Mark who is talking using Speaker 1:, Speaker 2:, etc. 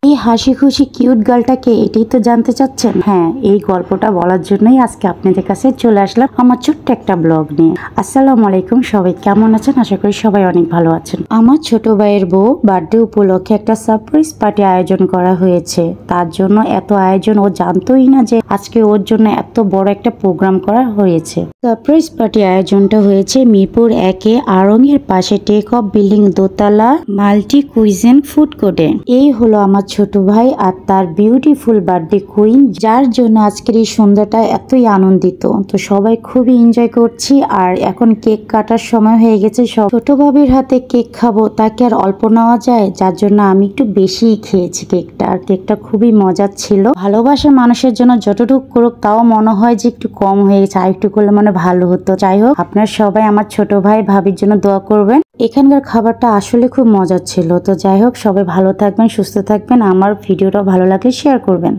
Speaker 1: এই হাসি খুশি কিউট গার্লটাকে, এটাই তো জানতে চাচ্ছেন। হ্যাঁ, এই গল্পটা বলার জন্যই আজকে আপনাদের কাছে চলে আসলাম আমার ছোট্ট একটা ব্লগ নিয়ে। আসসালামু আলাইকুম, সবাই কেমন আছেন? আশা করি সবাই অনেক ভালো আছেন। আমার ছোট ভাইয়ের বউ বার্থডে উপলক্ষে একটা সারপ্রাইজ পার্টি আয়োজন করা হয়েছে। তার জন্য এত আয়োজন, ও জানতোই না যে আজকে ওর জন্য এত বড় একটা প্রোগ্রাম করা হয়েছে। সারপ্রাইজ পার্টি আয়োজনটা হয়েছে মিরপুর 1-এ আড়ং-এর পাশে টেক অফ বিল্ডিং দোতলা মাল্টি কুইজিন ফুড কোর্টে। এই হলো আমার ছোট ভাই আর তার বিউটিফুল বার্থডে কুইন, যার জন্য আজকের এই সন্ধ্যাটা এতই আনন্দিত। তো সবাই খুবই এনজয় করছি। আর এখন কেক কাটার সময় হয়ে গেছে। সব ছোট ভাবির হাতে কেক খাবো, তাকে আর অল্প নেওয়া যায়, যার জন্য আমি একটু বেশিই খেয়েছি কেকটা। আর কেকটা খুবই মজার ছিল। ভালোবাসা মানুষের জন্য যতটুকু করুক, তাও মনে হয় যে একটু কম হয়ে গেছে, আর একটু করলে মানে ভালো হতো। যাই হোক, আপনার সবাই আমার ছোট ভাই ভাবির জন্য দোয়া করবেন। এখানকার খাবারটা আসলে খুব মজার ছিল। তো যাই হোক, সবাই ভালো থাকবেন, সুস্থ থাকবেন। আমার ভিডিওটা ভালো লাগলে শেয়ার করবেন।